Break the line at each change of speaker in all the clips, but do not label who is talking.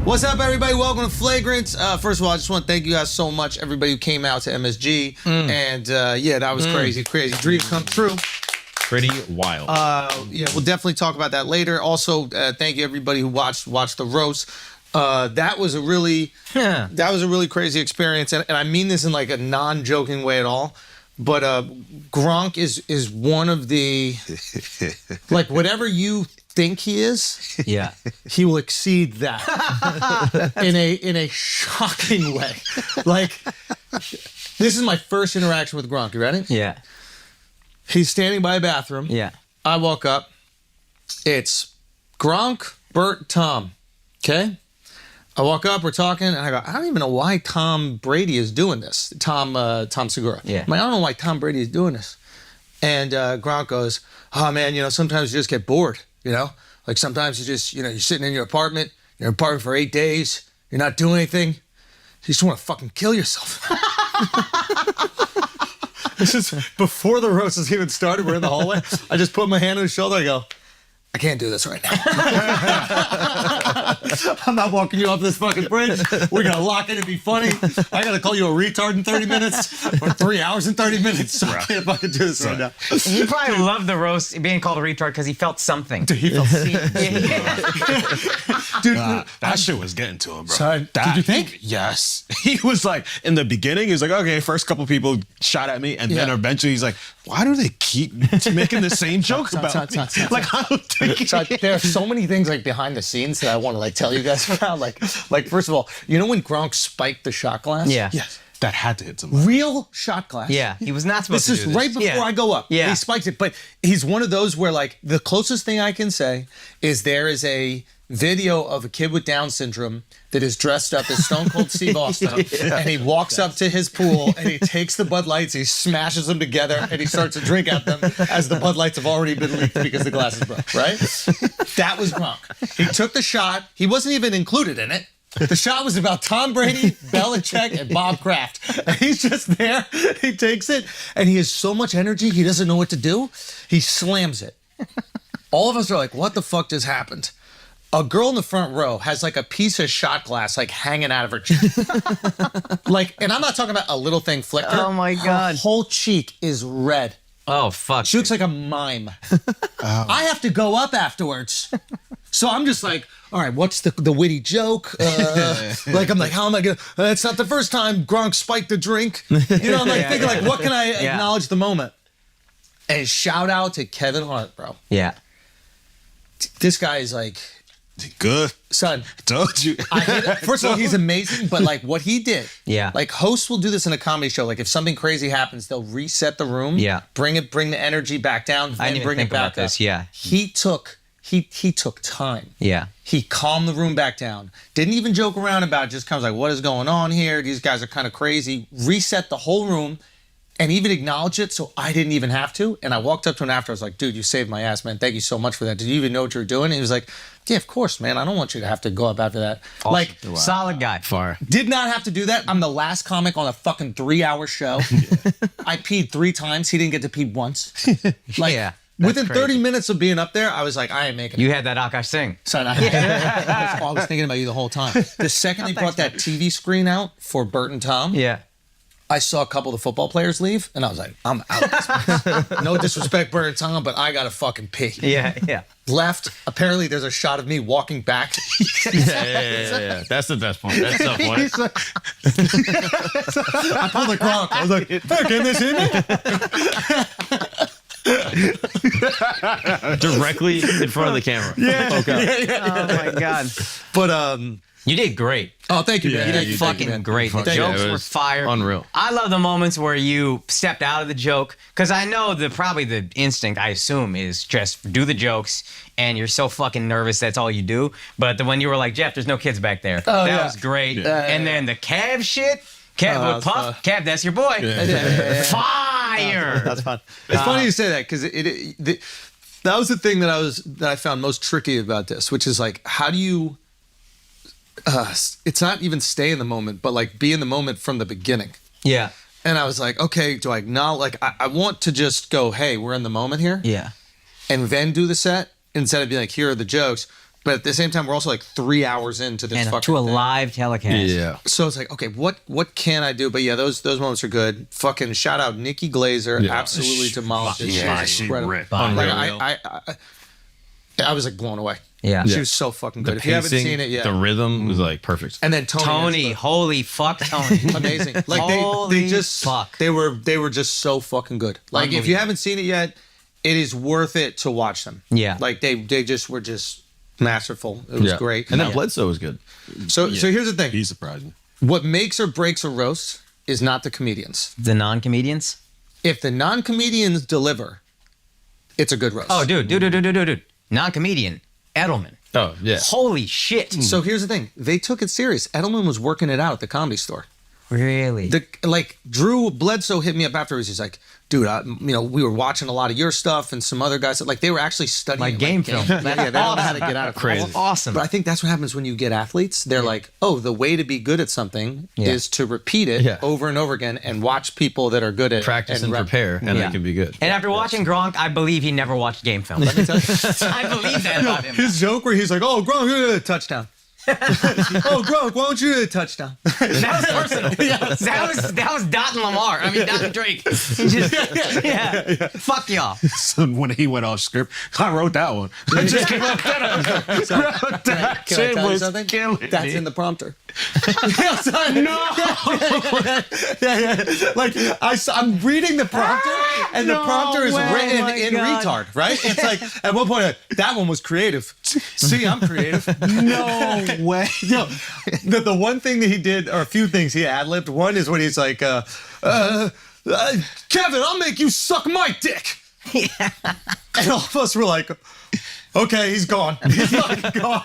What's up, everybody? Welcome to Flagrant. First of all, I just want to thank you guys so much, everybody who came out to MSG. And yeah, that was crazy. Dreams come true.
Pretty wild.
Yeah, we'll definitely talk about that later. Also, thank you everybody who watched the roast. That was a really crazy experience, and I mean this in like a non-joking way at all. But Gronk is one of the like whatever you think he is,
yeah,
he will exceed that in a shocking way. Like, this is my first interaction with Gronk. You ready?
Yeah.
He's standing by a bathroom.
Yeah.
I walk up. It's Gronk, Bert, Tom. Okay? I walk up, we're talking, and I go, I don't even know why Tom Brady is doing this. Tom Segura.
Yeah.
I'm like, I don't know why Tom Brady is doing this. And Gronk goes, oh man, sometimes you just get bored, Like sometimes you just, you're sitting in your apartment for 8 days, you're not doing anything. You just want to fucking kill yourself. This is before the roast has even started. We're in the hallway. I just put my hand on his shoulder. I go, I can't do this right now. I'm not walking you off this fucking bridge. We're going to lock it and be funny. I got to call you a retard in 30 minutes or 3 hours and 30 minutes. So I can't fucking do this right now.
He probably loved the roast being called a retard because he felt something.
Dude, he felt seen. Dude,
that shit was getting to him, bro.
Son, did you think?
Yes. He was like, in the beginning, he was like, okay, first couple people shot at me, and then eventually he's like, why do they keep making the same joke about me? Like, I don't think
so there are so many things like behind the scenes that I want to like tell you guys about. Like first of all, when Gronk spiked the shot glass?
Yeah.
Yes. That had to hit somebody.
Real shot glass.
Yeah. He was not supposed to do this.
This is right before I go up.
Yeah.
He spiked it. But he's one of those where like the closest thing I can say is there is a video of a kid with Down syndrome that is dressed up as Stone Cold Steve Austin, and he walks up to his pool and he takes the Bud Lights, he smashes them together, and he starts to drink at them as the Bud Lights have already been leaked because the glass is broke, right? That was Gronk. He took the shot. He wasn't even included in it. The shot was about Tom Brady, Belichick, and Bob Kraft. And he's just there. He takes it, and he has so much energy, he doesn't know what to do. He slams it. All of us are like, what the fuck just happened? A girl in the front row has like a piece of shot glass like hanging out of her cheek. And I'm not talking about a little thing flicker.
Oh my God.
Her whole cheek is red.
Oh, fuck.
She looks like a mime. I have to go up afterwards. So I'm just like, all right, what's the witty joke? I'm like, how am I going to, it's not the first time Gronk spiked a drink. I'm like thinking like, what can I acknowledge the moment? And shout out to Kevin Hart, bro.
Yeah.
This guy is like,
good.
Son,
told you.
First of all, he's amazing, but like what he did.
Yeah.
Like hosts will do this in a comedy show. Like if something crazy happens, they'll reset the room.
Yeah.
Bring the energy back down,
I
then
didn't
bring
even
it
think
back
about
up.
this. Yeah.
He took time.
Yeah.
He calmed the room back down. Didn't even joke around about it. Just comes like, what is going on here? These guys are kind of crazy. Reset the whole room. And even acknowledge it, so I didn't even have to. And I walked up to him after. I was like, dude, you saved my ass, man. Thank you so much for that. Did you even know what you were doing? And he was like, yeah, of course, man. I don't want you to have to go up after that.
Awesome.
Like,
wow. Solid guy.
Far.
Did not have to do that. I'm the last comic on a fucking 3-hour show. I peed 3 times. He didn't get to pee once. Like,
yeah.
Within
crazy.
30 minutes of being up there, I was like, I ain't making it.
You had that Akash Singh.
Son, I was thinking about you the whole time. The second they brought that TV screen out for Bert and Tom,
Yeah.
I saw a couple of the football players leave, and I was like, I'm out of this place. No disrespect, Bert and Tom, but I gotta fucking pee.
Yeah.
Left. Apparently, there's a shot of me walking back.
Yeah. That's the best point. That's the point.
I pulled the Gronk. I was like, hey, can they see me?
Directly in front of the camera.
Yeah.
Okay.
Oh my God.
But
You did great.
oh, thank you, man.
You
Thank
did
you,
fucking
man.
great. The
Thank you.
jokes
It
were
was
fire.
unreal.
I love the moments where you stepped out of the joke because I know probably the instinct, I assume, is just do the jokes and you're so fucking nervous that's all you do. But when you were like, Jeff, there's no kids back there. That was great. And then the Cav shit. Cav with Puff. Cav, that's your boy. Fire.
That's fun. It's funny you say that because that was the thing that I found most tricky about this, which is like, how do you? It's not even stay in the moment, but like be in the moment from the beginning.
Yeah.
And I was like, okay, do I acknowledge? Like, I want to just go, hey, we're in the moment here.
Yeah.
And then do the set instead of being like, here are the jokes. but at the same time, we're also like 3 hours into this
And
fucking
to a
thing.
live telecast.
Yeah.
So it's like, okay, what can I do? But yeah, those moments are good. Fucking shout out Nikki Glazer,
Yeah.
absolutely demolished it.
Yeah,
She's
she
incredible.
ripped.
Like
Unreal.
I was like blown away.
Yeah.
She was so fucking good.
The
If you haven't
pacing,
seen it yet,
the rhythm was like perfect.
and then
Tony, holy fuck, Tony.
amazing. Like they
Holy
just
fuck.
they were just so fucking good. Like if you haven't seen it yet, it is worth it to watch them.
Yeah.
Like they just were just masterful. It was great.
And then Bledsoe was good.
So here's the thing.
He surprised me.
What makes or breaks a roast is not the comedians.
The non-comedians?
If the non-comedians deliver, it's a good roast.
Oh, dude. Non-comedian. Edelman.
Oh, yeah.
Holy shit.
So here's the thing. They took it serious. Edelman was working it out at the Comedy Store.
Really?
Drew Bledsoe hit me up afterwards. He's like, dude, we were watching a lot of your stuff and some other guys. Like they were actually studying
Like game film.
Yeah, they don't know how to get out of
Crazy.
Awesome.
But I think that's what happens when you get athletes. They're like, oh, the way to be good at something
Yeah.
is to repeat it
Yeah.
over and over again and watch people that are good at
Practice and
rep.
prepare, and
Yeah.
that can be good.
And after watching Gronk, I believe he never watched game film. I believe that about him.
His joke where he's like, oh, Gronk, touchdown. Oh, Gronk, why don't you do a touchdown?
That was personal. That was Dot and Lamar. I mean, Dot and Drake. He just, yeah. Fuck y'all.
So when he went off script, I wrote that one. I just came up
Can I tell you something? That's in the prompter. Yeah. Like I'm reading the prompter, and the prompter is written
my
in
God.
retard, right? It's like at one point that one was creative. See, I'm creative.
No way.
Yo, the one thing that he did, or a few things he ad-libbed. One is when he's like, Kevin, I'll make you suck my dick. Yeah. And all of us were like, okay, he's gone. He's fucking gone.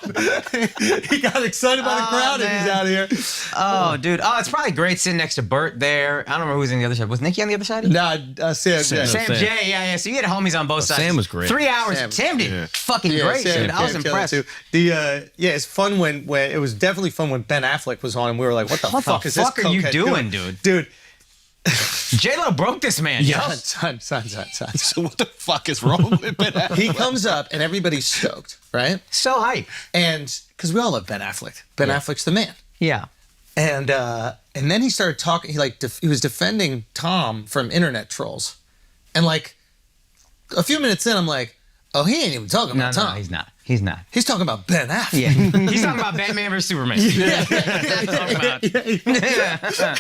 He got excited by the crowd and he's out of here.
Oh, dude. Oh, it's probably great sitting next to Bert there. I don't remember who's on the other side. Was Nikki on the other side?
Nah, Sam.
Sam J, yeah. So you had homies on both sides.
Sam was great.
3 hours. Sam did fucking great, dude. I was impressed.
Too. It's fun when it was definitely fun when Ben Affleck was on and we were like, what the fuck is this?
What the fuck are you
cokehead
doing, dude?
Dude.
J-Lo broke this man.
Yeah,
yo.
son.
So what the fuck is wrong with Ben Affleck?
He comes up and everybody's stoked, right?
So hype.
And because we all love Ben Affleck. Ben Affleck's the man.
Yeah.
And then he started talking. He was defending Tom from internet trolls, and like a few minutes in, I'm like, oh, he ain't even talking about Tom.
No, he's not. He's not.
He's talking about Ben Affleck.
Yeah. He's talking about Batman versus Superman.
Yeah.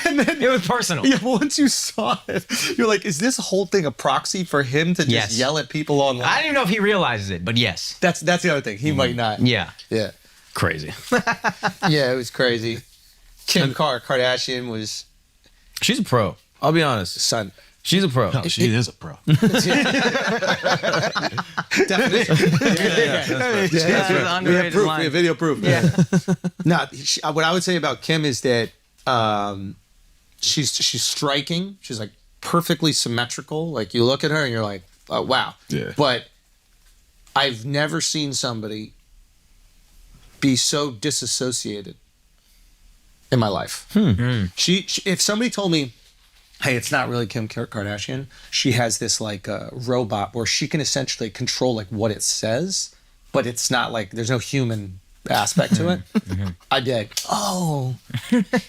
And then, it was personal.
Yeah, once you saw it, you're like, is this whole thing a proxy for him to just
Yes.
yell at people online?
I don't even know if he realizes it, but yes.
That's the other thing. He might not.
Yeah.
Yeah.
Crazy.
Yeah, it was crazy. Kim Kardashian was
She's a pro. I'll be honest.
son.
She's a pro.
No, she is a pro.
Definition.
That's an
We have
underrated
proof.
line.
We have video proof.
Yeah.
No, what I would say about Kim is that she's striking. She's like perfectly symmetrical. Like you look at her and you're like, oh, wow.
Yeah.
But I've never seen somebody be so disassociated in my life. She if somebody told me, hey, it's not really Kim Kardashian. She has this like robot where she can essentially control like what it says, but it's not like there's no human aspect to it. I dig. Oh,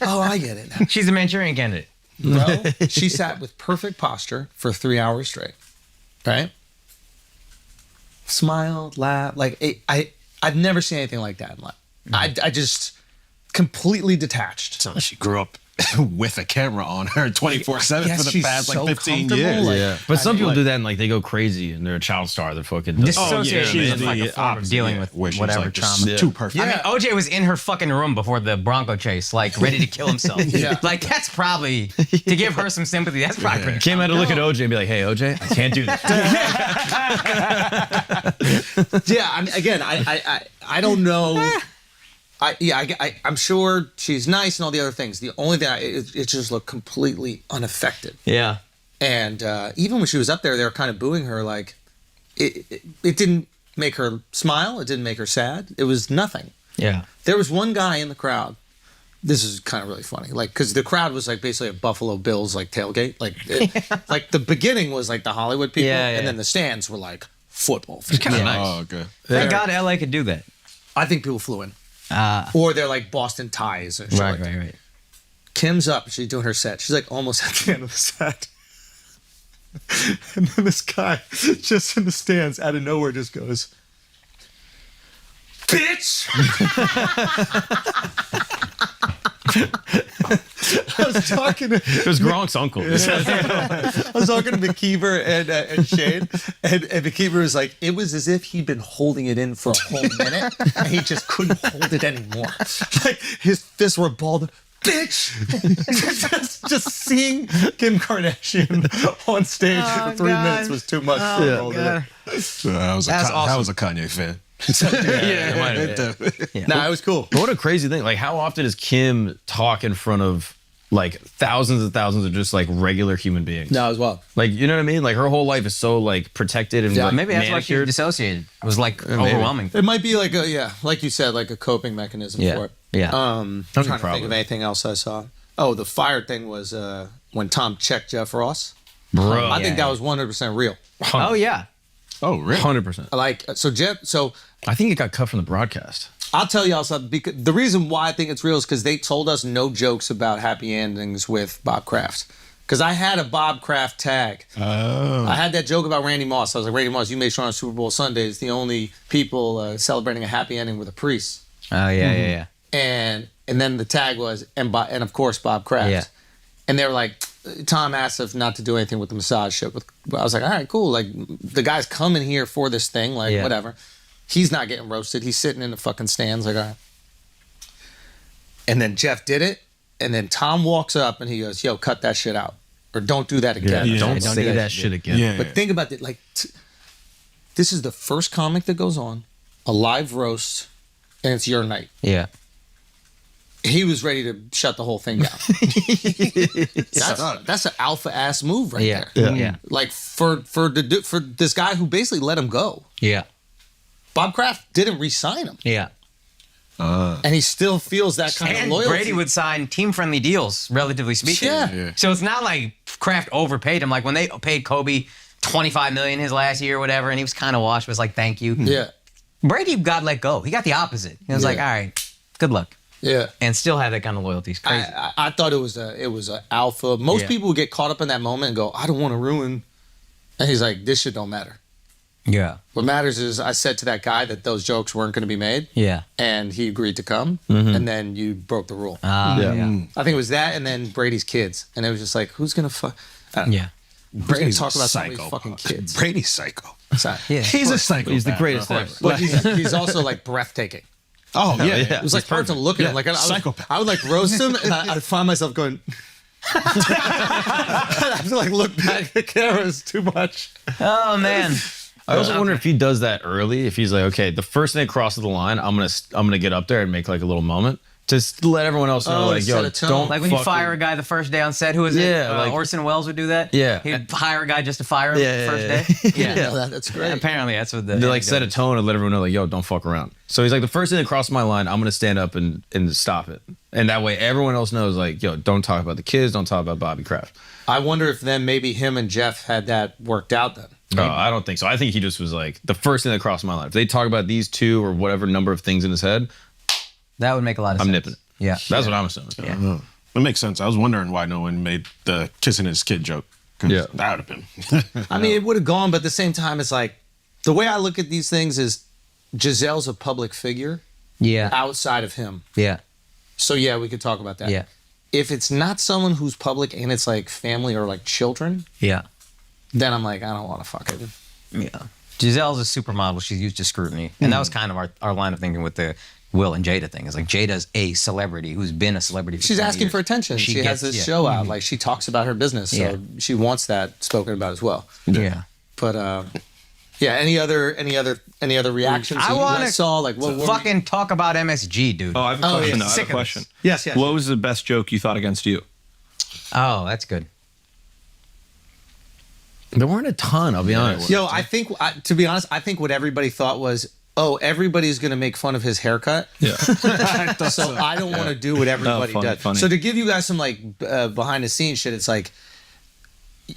I get it now.
She's a Manchurian candidate.
Bro, she sat with perfect posture for 3 hours straight, right? Smiled, laughed. Like I've never seen anything like that in life. I just completely detached.
So she grew up with a camera on her 24/7
Yes,
for the
she's
past
so
like 15
comfortable,
years.
like-
Yeah. But some
I
people
like-
do that and like they go crazy and they're a child star. They're fucking.
Disassociation
she's
is like a form of dealing with
where she's
whatever
like just
trauma.
too perfect.
I mean, OJ was in her fucking room before the Bronco chase, like ready to kill himself.
Yeah.
Like that's probably to give her some sympathy. That's probably pretty.
Kim had to look at OJ and be like, "Hey, OJ, I can't do this."
Yeah, I don't know. I'm sure she's nice and all the other things. The only thing, it just looked completely unaffected.
Yeah.
And even when she was up there, they were kind of booing her. Like, it didn't make her smile. It didn't make her sad. It was nothing.
Yeah.
There was one guy in the crowd. This is kind of really funny. Like, because the crowd was like basically a Buffalo Bills like tailgate. Like, like the beginning was like the Hollywood people,
Yeah, yeah.
and then the stands were like football fans.
Kind of nice.
Oh, okay.
Thank God LA could do that.
I think people flew in. Or they're like Boston ties. And shit like that.
Right.
Kim's up. She's doing her set. She's like almost at the end of the set. And then this guy just in the stands out of nowhere just goes, bitch! I was talking to...
It was Gronk's uncle.
I was talking to McKeever and Shane, and McKeever was like, it was as if he'd been holding it in for a whole minute, and he just couldn't hold it anymore. Like, his fists were balled. Bitch! just seeing Kim Kardashian on stage for 3 minutes was too much.
Oh, God.
I was a Kanye fan.
Nah, it was cool.
But what a crazy thing. Like, how often does Kim talk in front of like thousands and thousands of just like regular human beings?
No, as well.
Like, you know what I mean? Like, her whole life is so like protected and like,
Maybe that's why she
manicured.
dissociated. It was like overwhelming.
It might be like like you said, like a coping mechanism for it.
Yeah.
I'm trying to think
probably.
of anything else I saw. Oh, the fire thing was when Tom checked Jeff Ross.
Bro.
I think that was 100% real.
Oh yeah.
Oh, really?
100%.
Like, so Jeff,
I think it got cut from the broadcast.
I'll tell y'all something. Because the reason why I think it's real is because they told us no jokes about happy endings with Bob Kraft. Because I had a Bob Kraft tag.
Oh.
I had that joke about Randy Moss. I was like, Randy Moss, you made sure on Super Bowl Sunday is the only people celebrating a happy ending with a priest.
Oh yeah.
And then the tag was, and of course, Bob Kraft.
Yeah.
And they were like, Tom asked us not to do anything with the massage shit. I was like, all right, cool. Like, the guy's coming here for this thing. Like, whatever. He's not getting roasted. He's sitting in the fucking stands. Like, all right. And then Jeff did it. And then Tom walks up and he goes, yo, cut that shit out. Or don't do that again.
Yeah.
Don't
Don't
say
do
that shit again.
Yeah.
But think about it. Like, this is the first comic that goes on, a live roast, and it's your night.
Yeah.
He was ready to shut the whole thing down. That's an alpha ass move right there.
Yeah.
Like for this guy who basically let him go.
Yeah.
Bob Kraft didn't re-sign him,
Yeah.
and he still feels that kind
And
of loyalty.
Brady would sign team-friendly deals, relatively speaking.
Yeah.
So it's not like Kraft overpaid him. Like when they paid Kobe $25 million his last year or whatever, and he was kind of washed, was like, thank you.
Yeah,
Brady got let go. He got the opposite. He was like, all right, good luck.
yeah.
And still had that kind of loyalty. It's crazy.
I thought it was a alpha. Most people would get caught up in that moment and go, I don't want to ruin. And he's like, this shit don't matter.
Yeah.
What matters is I said to that guy that those jokes weren't going to be made,
Yeah.
and he agreed to come, and then you broke the rule.
Yeah.
I think it was that, and then Brady's kids, and it was just like, who's gonna fuck?
Yeah.
Brady talk about somebody's fucking kids.
Brady's psycho.
Sorry.
Yeah.
He's a psycho.
He's the greatest ever.
But he's also like breathtaking.
Oh, yeah.
It was like hard to look at him. Like
Psychopath.
I would like roast him, and I'd find myself going. I have to like look back at the camera. It's too much.
Oh man.
I also wonder if he does that early. If he's like, okay, the first thing that crosses the line, I'm gonna get up there and make like a little moment. Just let everyone else know, like,
set
yo,
a tone.
don't
Like when you
fucking-
fire a guy the first day on set, who is it?
Yeah, like-
Orson Welles would do that.
Yeah.
He'd hire a guy just to fire him
Yeah,
the
yeah,
first day. Yeah.
That's great.
Apparently, that's what
They like set a tone and let everyone know, like, yo, don't fuck around. So he's like, the first thing that crosses my line, I'm gonna stand up and stop it. And that way, everyone else knows, like, yo, don't talk about the kids, don't talk about Bobby Kraft.
I wonder if then maybe him and Jeff had that worked out then.
No, I don't think so. I think he just was like, the first thing that crossed my line. If they talk about these two or whatever number of things in his head,
That would make a lot of sense.
I'm nipping it.
Yeah.
That's what I'm assuming.
Yeah.
It makes sense. I was wondering why no one made the kissing his kid joke. 'Cause
Yeah.
That would have been.
I mean, it would have gone, but at the same time, it's like the way I look at these things is Giselle's a public figure
Yeah.
outside of him.
Yeah.
So yeah, we could talk about that.
Yeah.
If it's not someone who's public and it's like family or like children,
Yeah.
then I'm like, I don't want to fuck it.
Yeah. Giselle's a supermodel. She's used to scrutiny. And that was kind of our line of thinking with the Will and Jada thing. It's like Jada's a celebrity who's been a celebrity for
She's
20
asking
years.
for attention. She has
gets-
this
yeah.
show out. Like she talks about her business, so
Yeah.
she wants that spoken about as well.
Yeah.
But yeah. Any other reactions
I
you
want
guys
to
saw? Like what?
fucking talk about MSG, dude.
Oh, I have a
Oh,
question.
yeah.
though. I have
Sick
a
of
question.
Yes, yes.
What was the best joke you thought against you?
Oh, that's good.
There weren't a ton, I'll be honest.
Yo, I think to be honest, I think what everybody thought was, oh, everybody's gonna make fun of his haircut.
Yeah.
So I don't want to do what everybody does.
funny.
So to give you guys some like behind the scenes shit, it's like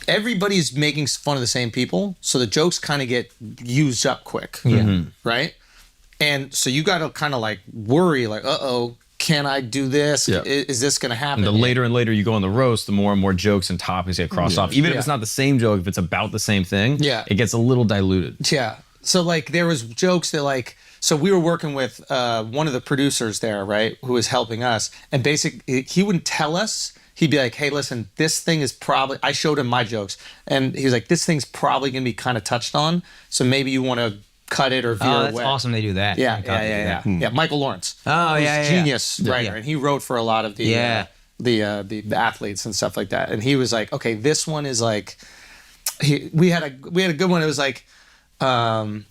everybody's making fun of the same people, so the jokes kind of get used up quick.
Yeah.
Right. And so you got to kind of like worry, like, uh-oh, can I do this?
Yeah.
Is this going to happen?
And the later and later you go on the roast, the more and more jokes and topics get crossed off. Even if it's not the same joke, if it's about the same thing, it gets a little diluted.
Yeah. So like there was jokes that like, so we were working with one of the producers there, right, who was helping us. And basically he wouldn't tell us. He'd be like, hey, listen, this thing is probably, I showed him my jokes. And he was like, this thing's probably going to be kind of touched on. So maybe you want to cut it or veer away.
That's awesome they do that.
Yeah. Michael Lawrence.
Oh,
He's genius writer. And he wrote for a lot of the athletes and stuff like that. And he was like, okay, this one is like, we had a good one. It was like, I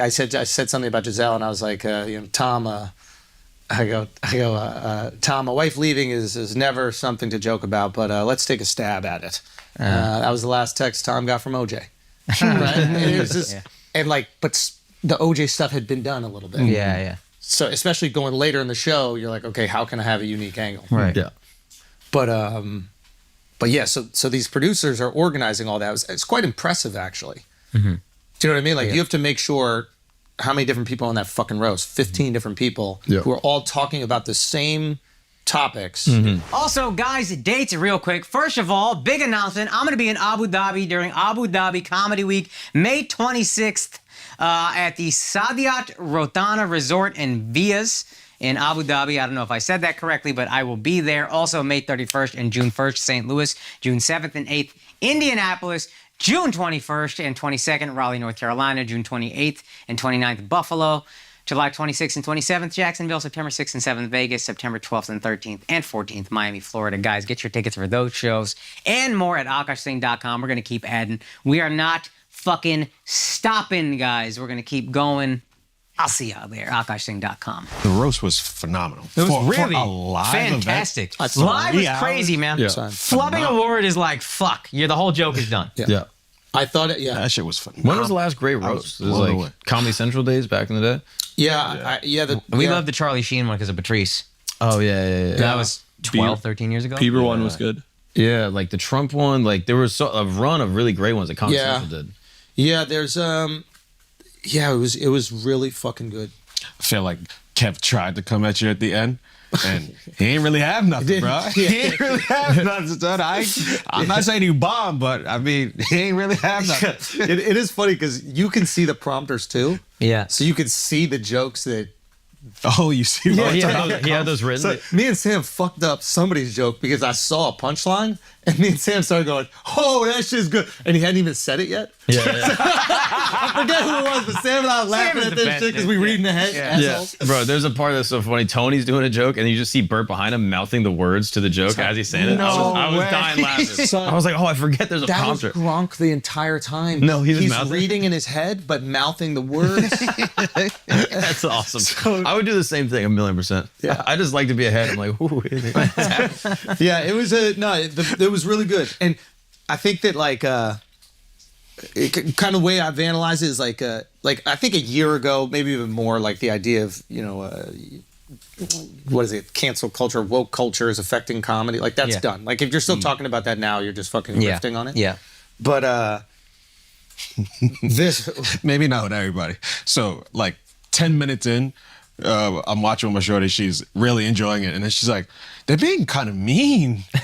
said something about Giselle, and I was like, Tom, Tom, a wife leaving is never something to joke about, but let's take a stab at it. That was the last text Tom got from OJ. Right? And it was just, and like, but the OJ stuff had been done a little bit.
Yeah.
So especially going later in the show, you're like, okay, how can I have a unique angle?
Right.
Yeah.
But yeah, so these producers are organizing all that. It's quite impressive, actually. Mm-hmm. Do you know what I mean? Like you have to make sure how many different people on that fucking roast? 15 different people who are all talking about the same topics.
Mm-hmm. Also, guys, dates real quick. First of all, big announcement. I'm going to be in Abu Dhabi during Abu Dhabi Comedy Week, May 26th at the Saadiyat Rotana Resort and Villas in Abu Dhabi. I don't know if I said that correctly, but I will be there. Also, May 31st and June 1st, St. Louis. June 7th and 8th, Indianapolis. June 21st and 22nd, Raleigh, North Carolina. June 28th and 29th, Buffalo. July 26th and 27th, Jacksonville. September 6th and 7th, Vegas. September 12th and 13th and 14th, Miami, Florida. Guys, get your tickets for those shows and more at akashsing.com. We're going to keep adding. We are not fucking stopping, guys. We're going to keep going. I'll see y'all there. akashsing.com.
The roast was phenomenal.
It was really
a live
fantastic.
event.
Live was crazy, man.
Yeah.
Flubbing award is like, fuck. The whole joke is done.
Yeah.
I thought it,
That shit was phenomenal.
When was the last great roast? It was
blown
like
away.
Comedy Central days back in the day.
We loved the Charlie Sheen one because of Patrice.
Oh yeah.
That was 12, 13 years ago.
Bieber one was good.
Yeah, like the Trump one. Like there was a run of really great ones that Comedy Central did.
Yeah, there's it was really fucking good.
I feel like Kev tried to come at you at the end, and he ain't really have nothing, bro. He ain't really have nothing, son. I'm not saying you bombed, but I mean, he ain't really have nothing.
It is funny because you can see the prompters too.
Yeah.
So you can see the jokes that.
Oh, you see what
He had those written.
So me and Sam fucked up somebody's joke because I saw a punchline, and me and Sam started going, "Oh, that shit's good," and he hadn't even said it yet.
Yeah.
I forget who it was, but Sam and I laughing at this shit because we reading ahead.
Yeah, bro. There's a part that's so funny. Tony's doing a joke, and you just see Bert behind him mouthing the words to the joke as he's saying it. I was dying laughing. I was like, oh, I forget there's a
That was
prompter.
Gronk the entire time.
No, he's mouthing.
reading in his head, but mouthing the words.
That's awesome. I would do the same thing 1,000,000%.
Yeah.
I just like to be ahead. I'm like, ooh.
Yeah, it was it was really good, and I think that like kind of way I've analyzed it is like I think a year ago, maybe even more, like the idea of what is it, cancel culture, woke culture is affecting comedy, like that's done. Like if you're still talking about that now, you're just fucking riffing on it.
Yeah.
But this
Maybe not with everybody. So like 10 minutes in, I'm watching with my shorty. She's really enjoying it, and then she's like, "They're being kind of mean." and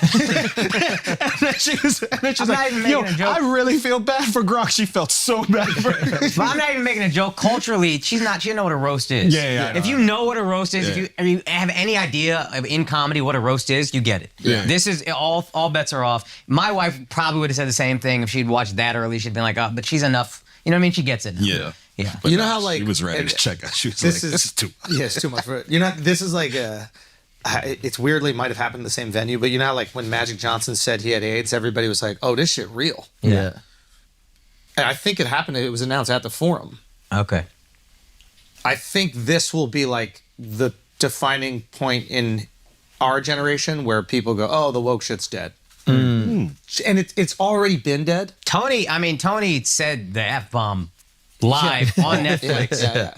then she's like, "Yo, I really feel bad for Gronk." She felt so bad for him.
But I'm not even making a joke. Culturally, she doesn't know what a roast is.
Yeah.
If you know what a roast is, if you have any idea of in comedy what a roast is, you get it.
Yeah.
This is all bets are off. My wife probably would have said the same thing if she'd watched that early. She'd been like, "Oh, but she's enough." You know what I mean? She gets it.
Yeah.
Yeah.
But
You know how, like-
she was ready
and
to check out. She was
this
like, "This is too much."
Yeah, it's too much for it. This is like it's weirdly might have happened in the same venue, but you know how like when Magic Johnson said he had AIDS, everybody was like, "Oh, this shit real."
Yeah.
And I think it happened. It was announced at the Forum.
Okay.
I think this will be like the defining point in our generation where people go, "Oh, the woke shit's dead," and it's already been dead.
Tony said the F-bomb live on Netflix.
Yeah.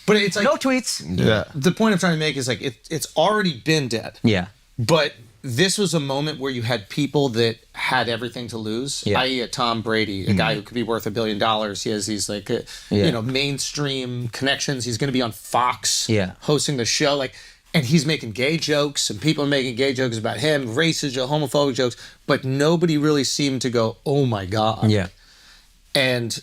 But it's like
No tweets.
Yeah.
the point I'm trying to make is like it's already been dead.
Yeah.
But this was a moment where you had people that had everything to lose,
Yeah.
i.e. a Tom Brady, a guy who could be worth $1 billion. He has these like, mainstream connections. He's going to be on Fox hosting the show. Like, and he's making gay jokes and people are making gay jokes about him, racist, homophobic jokes, but nobody really seemed to go, oh my God.
Yeah.
And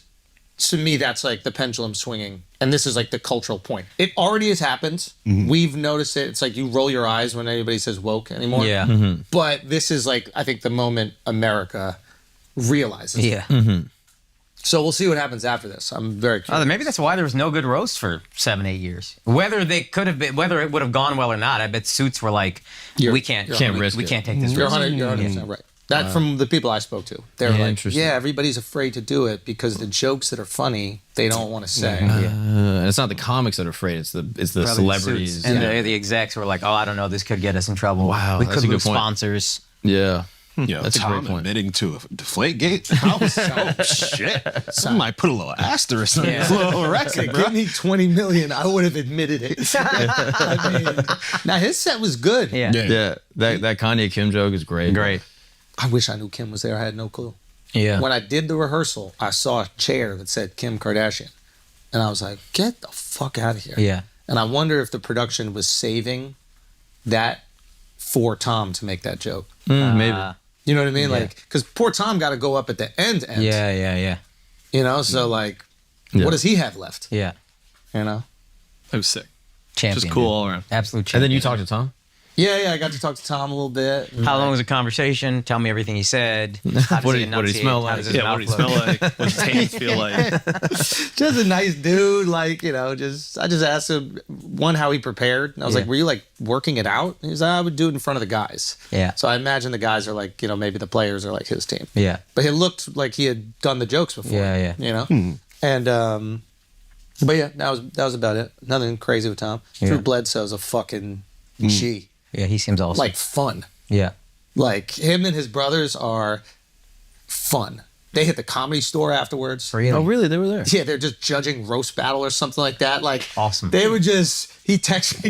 to me, that's like the pendulum swinging. And this is like the cultural point. It already has happened. We've noticed it. It's like you roll your eyes when anybody says woke anymore.
Yeah.
But this is like, I think the moment America realizes it.
Yeah.
So we'll see what happens after this. I'm very curious.
Maybe that's why there was no good roast for 7-8 years. Whether they could have been, whether it would have gone well or not, I bet suits were like, we can't
risk
we
it.
can't take this
You're
risk.
100% right. That from the people I spoke to. They're like,
interesting.
yeah, everybody's afraid to do it because the jokes that are funny, they don't want to say.
It's not the comics that are afraid. It's the
Probably
celebrities.
suits. And the execs were like, oh, I don't know, this could get us in trouble.
Wow,
we
that's
could
a good
lose
point.
sponsors.
Yeah.
Yo,
That's a
Tom
great point.
admitting to a Deflategate. I was oh shit. Some might put a little asterisk on
Yeah.
this little record, bro.
Give me $20 million, I would have admitted it. I mean, now his set was good.
Yeah.
Yeah. That Kanye Kim joke is great.
Great.
I wish I knew Kim was there. I had no clue.
Yeah.
When I did the rehearsal, I saw a chair that said Kim Kardashian. And I was like, get the fuck out of here.
Yeah.
And I wonder if the production was saving that for Tom to make that joke.
Maybe.
You know what I mean?
Yeah.
Like, because poor Tom got to go up at the end.
Yeah.
You know? So, like,
Yeah.
what does he have left?
Yeah.
You know?
It was sick.
Champion.
Just cool
dude.
all around.
Absolute
And
champion.
then you talked to Tom?
Yeah, I got to talk to Tom a little bit.
How long was the conversation? Tell me everything he said. How does
What
he
did he
enunciate?
smell
How
like?
does his
Yeah,
mouth
what did he
look?
smell like? What did his hands feel like?
Just a nice dude, like, you know, I just asked him, one, how he prepared. And I was
Yeah.
like, were you, like, working it out? And he's like, I would do it in front of the guys.
Yeah.
So I imagine the guys are like, you know, maybe the players are like his team.
Yeah.
But he looked like he had done the jokes before.
Yeah.
You know? And, but yeah, that was about it. Nothing crazy with Tom.
Yeah.
Drew Bledsoe's a fucking G.
Yeah, he seems awesome.
Like, fun.
yeah.
Like, him and his brothers are fun. They hit the Comedy Store afterwards.
Really?
Oh, really? They were there?
Yeah, they're just judging roast battle or something like that. Like,
Awesome.
They would just, he texts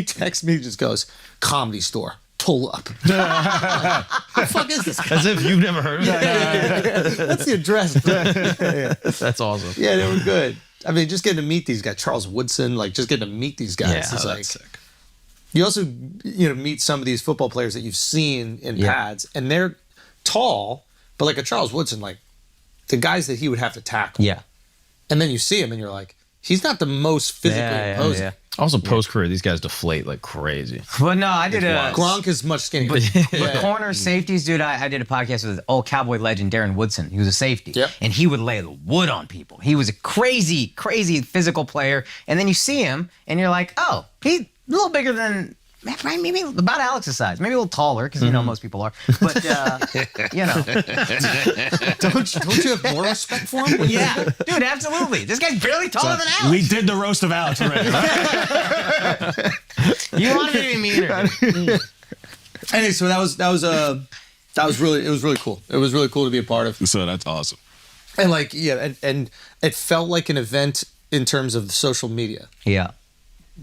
me, just goes, Comedy Store, pull up. What the fuck is this guy?
As if you've never heard of that.
What's the address?
That's awesome.
Yeah, they were good. I mean, just getting to meet these guys, Charles Woodson, like just getting to meet these guys.
Yeah,
It's like,
That's sick.
you also, you know, meet some of these football players that you've seen in pads, and they're tall, but like a Charles Woodson, like the guys that he would have to tackle.
Yeah.
And then you see him and you're like, he's not the most physically imposing.
Yeah.
Also, post-career, these guys deflate like crazy.
Well, no, I did a
Gronk is much skinnier.
But corner safeties, dude, I did a podcast with old Cowboy legend Darren Woodson. He was a safety.
Yep.
And he would lay the wood on people. He was a crazy, crazy physical player. And then you see him and you're like, oh, he's a little bigger than, maybe about Alex's size. Maybe a little taller, because you know most people are. But, you know.
don't you have more respect for him?
Yeah. Dude, absolutely. This guy's barely taller than Alex.
We did the roast of Alex already.
You wanted to be meaner.
Anyway, so that was really cool. It was really cool to be a part of.
So that's awesome.
And like, yeah, and it felt like an event in terms of social media.
Yeah.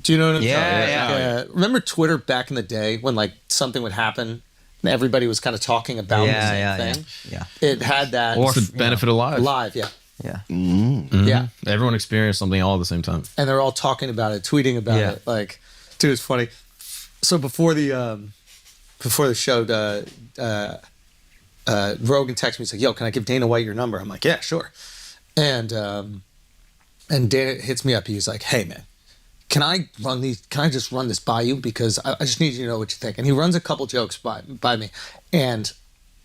Do you know what I'm
Yeah,
saying?
yeah.
Remember Twitter back in the day when like something would happen and everybody was kind of talking about the same thing?
Yeah.
It had that
Or
It's the benefit of live.
live, yeah.
Yeah.
Yeah.
Everyone experienced something all at the same time.
And they're all talking about it, tweeting about
Yeah.
it. Like, dude, it's funny. So before the show, Rogan texted me. He's like, "Yo, can I give Dana White your number?" I'm like, "Yeah, sure." And Dana hits me up. He's like, "Hey, man, can I just run this by you, because I just need you to know what you think." And he runs a couple jokes by me, and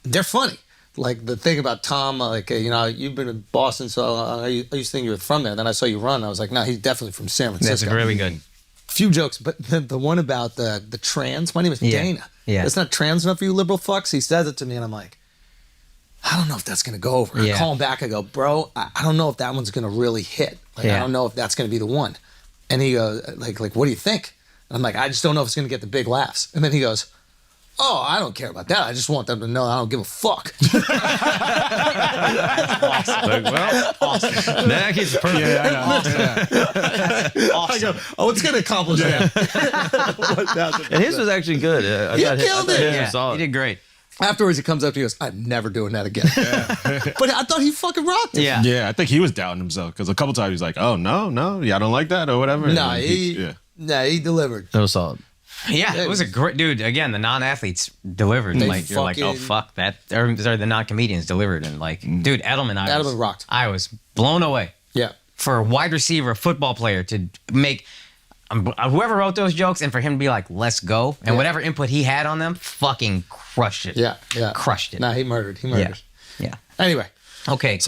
they're funny. Like the thing about Tom, like, you know, you've been in Boston, so I used to think you were from there. Then I saw you run. I was like, no, he's definitely from San Francisco.
That's really good.
Few jokes, but the one about the trans, my name is
Yeah.
Dana.
Yeah.
It's not trans enough for you liberal fucks. He says it to me, and I'm like, I don't know if that's going to go over.
Yeah.
I call him back. I go, bro, I don't know if that one's going to really hit. Like, I
Yeah.
don't know if that's going to be the one. And he goes, like, what do you think? And I'm like, I just don't know if it's going to get the big laughs. And then he goes, oh, I don't care about that. I just want them to know I don't give a fuck.
Like, well, awesome. That keeps it perfect.
Yeah, I know.
I go, oh, it's going to accomplish that.
And his was actually good. I
He
thought
killed it.
his was
Yeah,
solid.
you did great.
Afterwards, he comes up to you and goes, I'm never doing that again. But I thought he fucking rocked it.
Yeah.
Yeah, I think he was doubting himself because a couple times he's like, "Oh no, yeah, I don't like that or whatever." And
Nah,
then
he delivered.
That was solid.
Yeah, it was a great dude. Again, the non-athletes delivered.
They
Like you're like, oh
fucking-
fuck that. Or the non-comedians delivered, and like, dude, Edelman
rocked.
I was blown away
Yeah.
for a wide receiver, a football player to make whoever wrote those jokes, and for him to be like, let's go, and whatever input he had on them, fucking crushed it.
Yeah.
crushed it.
Nah, he murdered.
Yeah, yeah.
Anyway.
Okay.